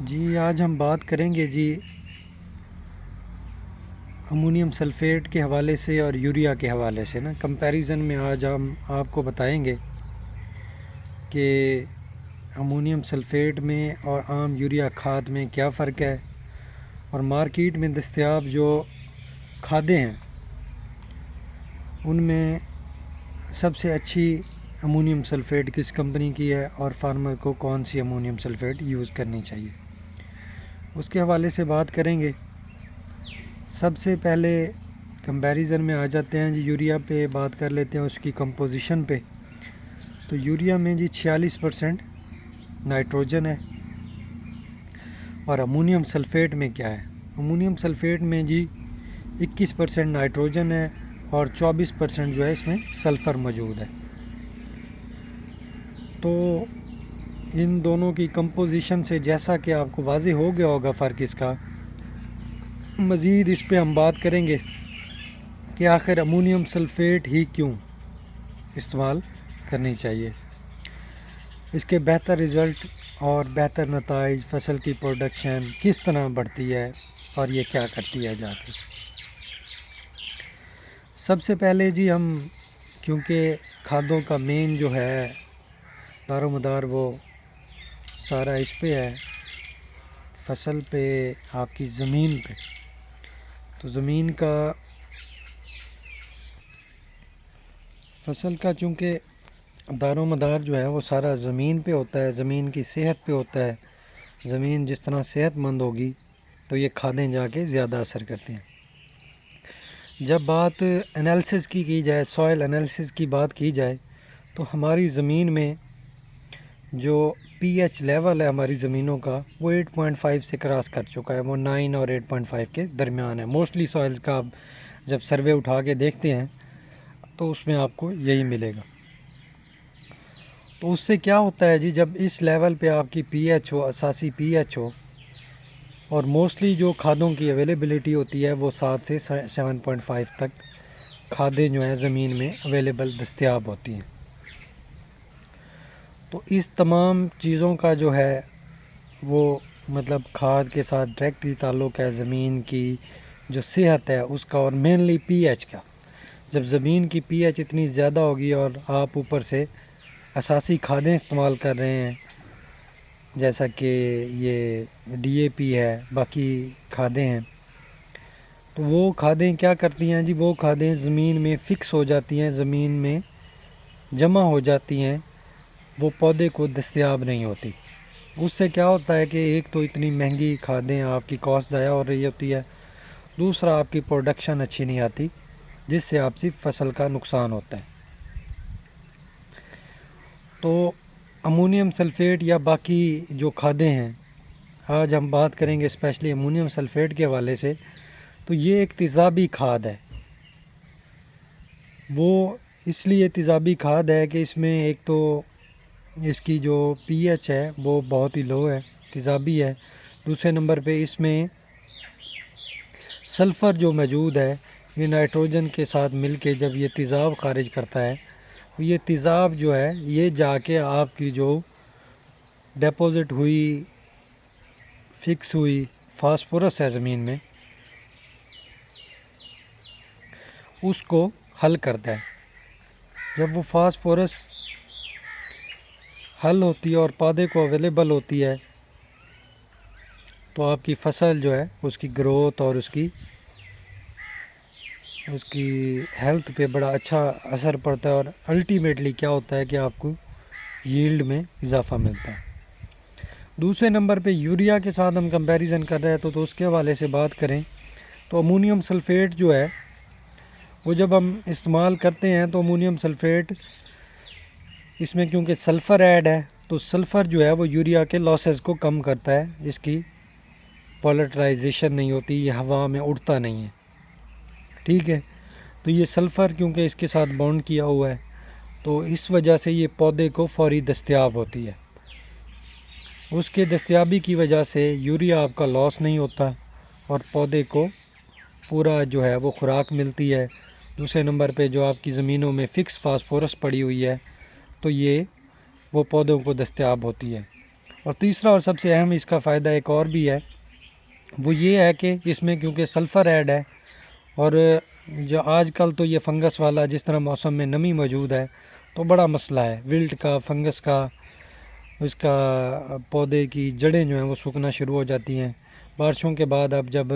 جی آج ہم بات کریں گے جی امونیم سلفیٹ کے حوالے سے اور یوریا کے حوالے سے کمپیریزن میں آج ہم آپ کو بتائیں گے کہ امونیم سلفیٹ میں اور عام یوریا کھاد میں کیا فرق ہے، اور مارکیٹ میں دستیاب جو کھادیں ہیں ان میں سب سے اچھی امونیم سلفیٹ کس کمپنی کی ہے اور فارمر کو کون سی امونیم سلفیٹ یوز کرنی چاہیے، اس کے حوالے سے بات کریں گے۔ سب سے پہلے کمپیریزن میں آ جاتے ہیں جی، یوریا پہ بات کر لیتے ہیں، اس کی کمپوزیشن پہ۔ تو یوریا میں جی 46% نائٹروجن ہے، اور امونیم سلفیٹ میں کیا ہے؟ امونیم سلفیٹ میں جی 21% نائٹروجن ہے اور 24% جو ہے اس میں سلفر موجود ہے۔ تو ان دونوں کی کمپوزیشن سے جیسا کہ آپ کو واضح ہو گیا ہوگا فرق اس کا، مزید اس پہ ہم بات کریں گے کہ آخر امونیم سلفیٹ ہی کیوں استعمال کرنی چاہیے، اس کے بہتر رزلٹ اور بہتر نتائج، فصل کی پروڈکشن کس طرح بڑھتی ہے اور یہ کیا کرتی ہے جا کے۔ سب سے پہلے جی ہم، کیونکہ کھادوں کا مین جو ہے دار و مدار وہ سارا اس پہ ہے، فصل پہ، آپ کی زمین پہ، تو زمین کا، فصل کا چونکہ دار و مدار جو ہے وہ سارا زمین پہ ہوتا ہے، زمین کی صحت پہ ہوتا ہے۔ زمین جس طرح صحت مند ہوگی تو یہ کھادیں جا کے زیادہ اثر کرتے ہیں۔ جب بات انالیسس کی جائے، سوائل انالیسس کی بات کی جائے، تو ہماری زمین میں جو پی ایچ لیول ہے ہماری زمینوں کا، وہ 8.5 سے کراس کر چکا ہے، وہ 9 اور 8.5 کے درمیان ہے۔ موسٹلی سوائلز کا آپ جب سروے اٹھا کے دیکھتے ہیں تو اس میں آپ کو یہی ملے گا۔ تو اس سے کیا ہوتا ہے جی، جب اس لیول پہ آپ کی پی ایچ ہو، اساسی پی ایچ ہو، اور موسٹلی جو کھادوں کی اویلیبلٹی ہوتی ہے وہ 7 سے 7.5 تک کھادیں جو ہیں زمین میں اویلیبل دستیاب ہوتی ہیں۔ تو اس تمام چیزوں کا جو ہے وہ مطلب کھاد کے ساتھ ڈائریکٹلی تعلق ہے، زمین کی جو صحت ہے اس کا، اور مینلی پی ایچ کا۔ جب زمین کی پی ایچ اتنی زیادہ ہوگی اور آپ اوپر سے اساسی کھادیں استعمال کر رہے ہیں، جیسا کہ یہ ڈی اے پی ہے، باقی کھادیں ہیں، تو وہ کھادیں کیا کرتی ہیں جی، وہ کھادیں زمین میں فکس ہو جاتی ہیں، زمین میں جمع ہو جاتی ہیں، وہ پودے کو دستیاب نہیں ہوتی۔ اس سے کیا ہوتا ہے کہ ایک تو اتنی مہنگی کھادیں، آپ کی کاسٹ ضائع ہو رہی ہوتی ہے، دوسرا آپ کی پروڈکشن اچھی نہیں آتی، جس سے آپ کی فصل کا نقصان ہوتا ہے۔ تو امونیم سلفیٹ یا باقی جو کھادیں ہیں، آج ہم بات کریں گے اسپیشلی امونیم سلفیٹ کے حوالے سے، تو یہ ایک تیزابی کھاد ہے۔ وہ اس لیے تیزابی کھاد ہے کہ اس میں ایک تو اس کی جو پی ایچ ہے وہ بہت ہی لو ہے، تیزابی ہے۔ دوسرے نمبر پہ اس میں سلفر جو موجود ہے، یہ نائٹروجن کے ساتھ مل کے جب یہ تیزاب خارج کرتا ہے، یہ تیزاب جو ہے یہ جا کے آپ کی جو ڈیپوزٹ ہوئی، فکس ہوئی فاسفورس ہے زمین میں، اس کو حل کرتا ہے۔ جب وہ فاسفورس حل ہوتی ہے اور پودے کو اویلیبل ہوتی ہے، تو آپ کی فصل جو ہے اس کی گروتھ اور اس کی ہیلتھ پہ بڑا اچھا اثر پڑتا ہے، اور الٹیمیٹلی کیا ہوتا ہے کہ آپ کو ییلڈ میں اضافہ ملتا ہے۔ دوسرے نمبر پہ یوریا کے ساتھ ہم کمپیریزن کر رہے ہیں، تو اس کے حوالے سے بات کریں تو امونیم سلفیٹ جو ہے وہ جب ہم استعمال کرتے ہیں تو امونیم سلفیٹ، اس میں کیونکہ سلفر ایڈ ہے، تو سلفر جو ہے وہ یوریا کے لاسز کو کم کرتا ہے، اس کی پولرائزیشن نہیں ہوتی، یہ ہوا میں اڑتا نہیں ہے، ٹھیک ہے۔ تو یہ سلفر کیونکہ اس کے ساتھ بانڈ کیا ہوا ہے، تو اس وجہ سے یہ پودے کو فوری دستیاب ہوتی ہے۔ اس کے دستیابی کی وجہ سے یوریا آپ کا لاس نہیں ہوتا، اور پودے کو پورا جو ہے وہ خوراک ملتی ہے۔ دوسرے نمبر پہ جو آپ کی زمینوں میں فکس فاسفورس پڑی ہوئی ہے، تو یہ وہ پودوں کو دستیاب ہوتی ہے۔ اور تیسرا اور سب سے اہم اس کا فائدہ ایک اور بھی ہے، وہ یہ ہے کہ اس میں کیونکہ سلفر ایڈ ہے، اور جو آج کل تو یہ فنگس والا جس طرح موسم میں نمی موجود ہے تو بڑا مسئلہ ہے، ولٹ کا، فنگس کا، اس کا پودے کی جڑیں جو ہیں وہ سوکھنا شروع ہو جاتی ہیں بارشوں کے بعد۔ اب جب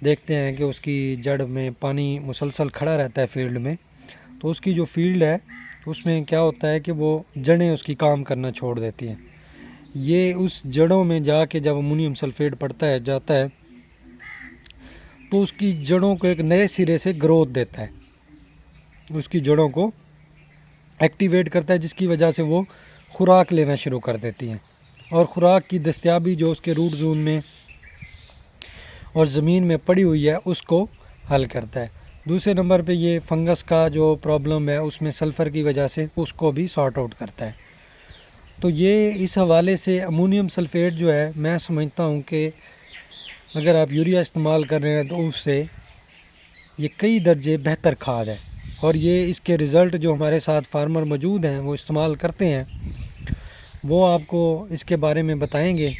دیکھتے ہیں کہ اس کی جڑ میں پانی مسلسل کھڑا رہتا ہے فیلڈ میں، تو اس کی جو فیلڈ ہے اس میں کیا ہوتا ہے کہ وہ جڑیں اس کی کام کرنا چھوڑ دیتی ہیں۔ یہ اس جڑوں میں جا کے جب امونیم سلفیٹ پڑتا ہے جاتا ہے تو اس کی جڑوں کو ایک نئے سرے سے گروتھ دیتا ہے، اس کی جڑوں کو ایکٹیویٹ کرتا ہے، جس کی وجہ سے وہ خوراک لینا شروع کر دیتی ہیں، اور خوراک کی دستیابی جو اس کے روٹ زون میں اور زمین میں پڑی ہوئی ہے اس کو حل کرتا ہے۔ دوسرے نمبر پہ یہ فنگس کا جو پرابلم ہے اس میں سلفر کی وجہ سے اس کو بھی سارٹ آؤٹ کرتا ہے۔ تو یہ اس حوالے سے امونیم سلفیٹ جو ہے، میں سمجھتا ہوں کہ اگر آپ یوریا استعمال کر رہے ہیں تو اس سے یہ کئی درجے بہتر کھاد ہے، اور یہ اس کے رزلٹ جو ہمارے ساتھ فارمر موجود ہیں وہ استعمال کرتے ہیں، وہ آپ کو اس کے بارے میں بتائیں گے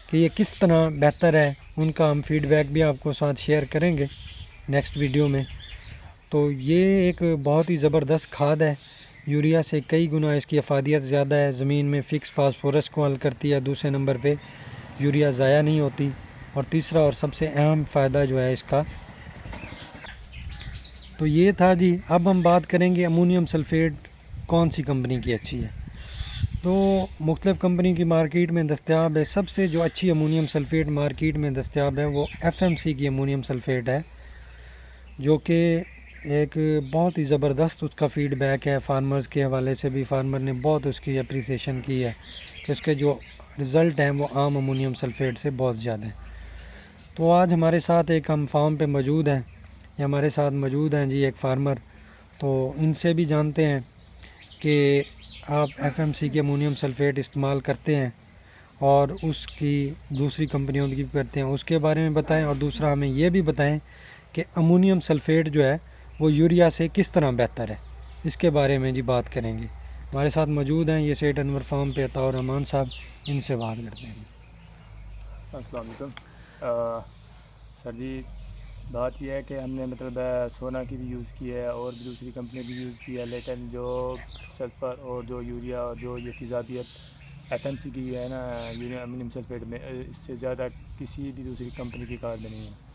کہ یہ کس طرح بہتر ہے۔ ان کا ہم فیڈ بیک بھی آپ کو ساتھ شیئر کریں گے نیکسٹ ویڈیو میں۔ تو یہ ایک بہت ہی زبردست کھاد ہے، یوریا سے کئی گنا اس کی افادیت زیادہ ہے، زمین میں فکس فاسفورس کو حل کرتی ہے، دوسرے نمبر پہ یوریا ضائع نہیں ہوتی، اور تیسرا اور سب سے اہم فائدہ جو ہے اس کا تو یہ تھا جی۔ اب ہم بات کریں گے امونیم سلفیٹ کون سی کمپنی کی اچھی ہے۔ تو مختلف کمپنی کی مارکیٹ میں دستیاب ہے، سب سے جو اچھی امونیم سلفیٹ مارکیٹ میں دستیاب ہے وہ FMC کی امونیم سلفیٹ ہے، جو کہ ایک بہت ہی زبردست اس کا فیڈ بیک ہے فارمرز کے حوالے سے بھی، فارمر نے بہت اس کی اپریسیشن کی ہے کہ اس کے جو رزلٹ ہیں وہ عام امونیم سلفیٹ سے بہت زیادہ ہیں۔ تو آج ہمارے ساتھ ایک ہم فارم پہ موجود ہیں، یہ ہمارے ساتھ موجود ہیں جی ایک فارمر، تو ان سے بھی جانتے ہیں کہ آپ FMC کے امونیم سلفیٹ استعمال کرتے ہیں اور اس کی دوسری کمپنیوں کی بھی کرتے ہیں، اس کے بارے میں بتائیں، اور دوسرا ہمیں یہ بھی بتائیں کہ امونیم سلفیٹ جو ہے وہ یوریا سے کس طرح بہتر ہے، اس کے بارے میں جی بات کریں گے۔ ہمارے ساتھ موجود ہیں یہ سیٹ انور فارم پہ عطاء الرحمان صاحب، ان سے بات کرتے ہیں۔ السلام علیکم سر جی، بات یہ ہے کہ ہم نے مطلب سونا کی بھی یوز کی ہے اور بھی دوسری کمپنی بھی یوز کی ہے، لیکن جو سلفر اور جو یوریا اور جو یہ تیزابیت FMC کی ہے نا یوریا امونیم سلفیٹ میں، اس سے زیادہ کسی بھی دوسری کمپنی کی کار میں نہیں ہے۔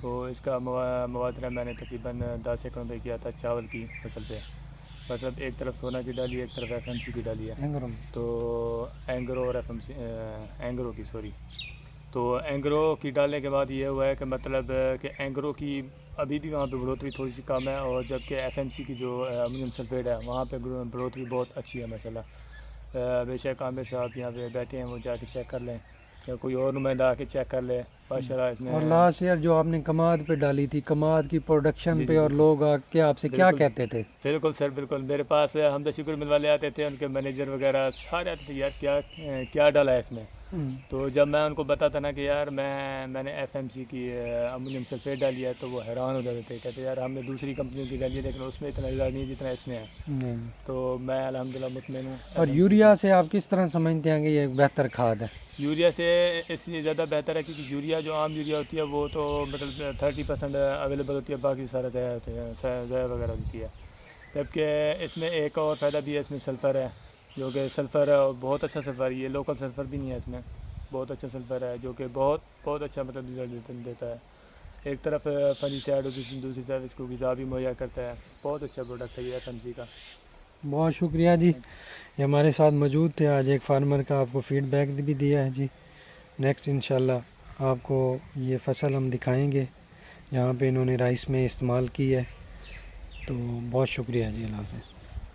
تو اس کا موازنہ میں نے تقریباً 10 ایکڑ پہ کیا تھا چاول کی فصل پہ، مطلب ایک طرف سونا کی ڈالی ایک طرف FMC کی ڈالی ہے، تو اینگرو اور FMC اینگرو کی تو اینگرو کی ڈالنے کے بعد یہ ہوا ہے کہ مطلب کہ اینگرو کی ابھی بھی وہاں پہ بڑھوتری تھوڑی سی کم ہے، اور جبکہ FMC کی جو امونیم سلفیٹ ہے وہاں پہ بڑھوتری بہت اچھی ہے ماشاءاللہ۔ بے شک عامر صاحب یہاں پہ بیٹھے ہیں، وہ جا کے چیک کر لیں، یا کوئی اور نمائندہ آ کے چیک کر لے ماشاءاللہ اس میں۔ اور لاسٹ ایئر جو آپ نے کماد پہ ڈالی تھی، کماد کی پروڈکشن پہ اور لوگ آ کے آپ سے کیا کہتے تھے؟ بالکل سر، بالکل میرے پاس حمد شکر مل والے آتے تھے، ان کے مینیجر وغیرہ سارے آتے تھے، یار کیا ڈالا ہے اس میں۔ تو جب میں ان کو بتاتا نا کہ یار میں نے FMC کی امونیم سلفیٹ ڈالی ہے، تو وہ حیران ہو جاتے تھے، کہتے یار ہم نے دوسری کمپنیوں کی ڈالی ہے لیکن اس میں اتنا رزلٹ نہیں جتنا اس میں ہے۔ تو میں الحمدللہ مطمئن ہوں۔ اور یوریا سے آپ کس طرح سمجھتے ہیں کہ یہ ایک بہتر کھاد ہے؟ یوریا سے اس لیے زیادہ بہتر ہے کیونکہ یوریا جو عام یوریا ہوتی ہے وہ تو مطلب 30% اویلیبل ہوتی ہے، باقی سارا ضائع وغیرہ ہوتی ہے، جبکہ اس میں ایک اور فائدہ بھی ہے، اس میں سلفر ہے، جو کہ سلفر ہے اور بہت اچھا سلفر ہے، یہ لوکل سلفر بھی نہیں ہے، اس میں بہت اچھا سلفر ہے جو کہ بہت اچھا مطلب رزلٹ دیتا ہے۔ ایک طرف فنی سائڈ ہوتی ہے، دوسری طرف اس کو غذا بھی مہیا کرتا ہے، بہت اچھا پروڈکٹ ہے یہ FMC کا۔ بہت شکریہ جی، یہ ہمارے ساتھ موجود تھے آج ایک فارمر کا آپ کو فیڈ بیک بھی دیا ہے جی۔ نیکسٹ انشاءاللہ آپ کو یہ فصل ہم دکھائیں گے جہاں پہ انہوں نے رائس میں استعمال کی ہے۔ تو بہت شکریہ جی، اللہ حافظ۔